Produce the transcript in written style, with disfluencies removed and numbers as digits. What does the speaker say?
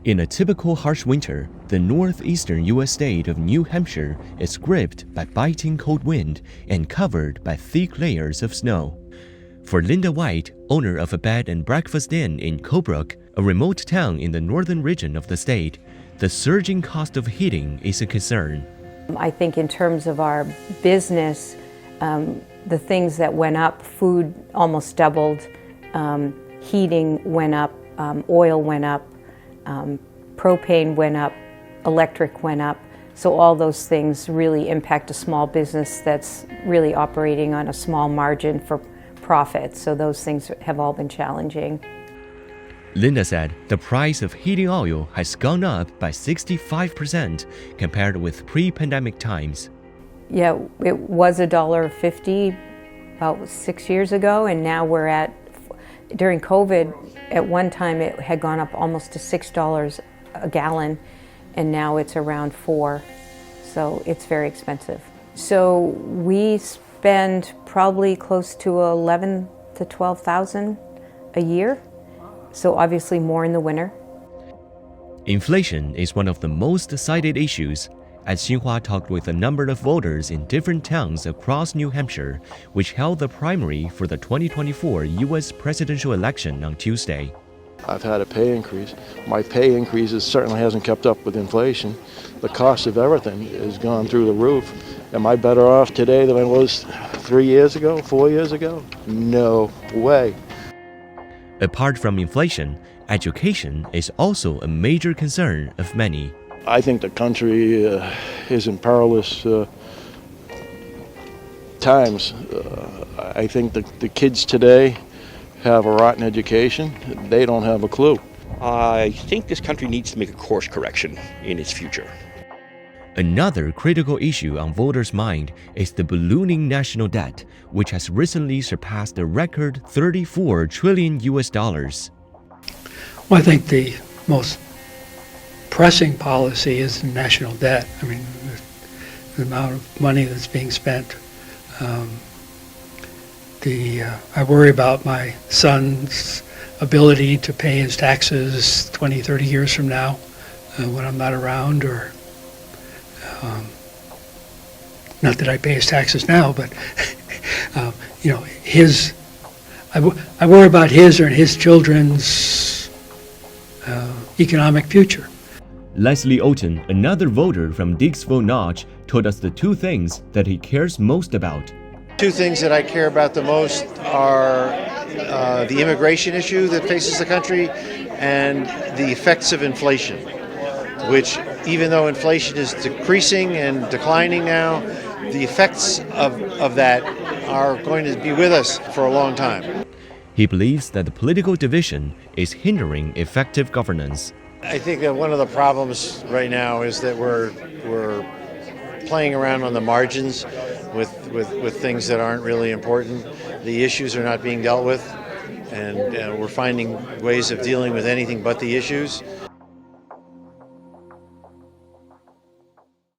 In a typical harsh winter, the northeastern U.S. state of New Hampshire is gripped by biting cold wind and covered by thick layers of snow. For Linda White, owner of a bed and breakfast inn in Colebrook, a remote town in the northern region of the state, the surging cost of heating is a concern. I think in terms of our business, the things that went up, food almost doubled, heating went up, oil went up, propane went up, electric went up. So all those things really impact a small business that's really operating on a small margin for profit. So those things have all been challenging. Linda said the price of heating oil has gone up by 65% compared with pre-pandemic times. Yeah, it was $1.50 about 6 years ago, and now we're at, during COVID, at one time it had gone up almost to $6 a gallon, and now it's around $4. So it's very expensive. So we spend probably close to $11,000 to $12,000 a year. So obviously more in the winter. Inflation is one of the most cited issues. As Xinhua talked with a number of voters in different towns across New Hampshire, which held the primary for the 2024 U.S. presidential election on Tuesday. I've had a pay increase. My pay increases certainly hasn't kept up with inflation. The cost of everything has gone through the roof. Am I better off today than I was 3 years ago, 4 years ago? No way. Apart from inflation, education is also a major concern of many. I think the country is in perilous times. I think the kids today have a rotten education. They don't have a clue. I think this country needs to make a course correction in its future. Another critical issue on voters' mind is the ballooning national debt, which has recently surpassed a record $34 trillion. Well, I think the most pressing policy is national debt. I mean, the amount of money that's being spent. I worry about my son's ability to pay his taxes 20, 30 years from now when I'm not around, or not that I pay his taxes now, but I worry about his or his children's economic future. Leslie Oten, another voter from Dixville Notch, told us the two things that he cares most about. Two things that I care about the most are the immigration issue that faces the country and the effects of inflation, which even though inflation is decreasing and declining now, the effects of that are going to be with us for a long time. He believes that the political division is hindering effective governance. I think that one of the problems right now is that we're playing around on the margins with things that aren't really important. The issues are not being dealt with, and we're finding ways of dealing with anything but the issues.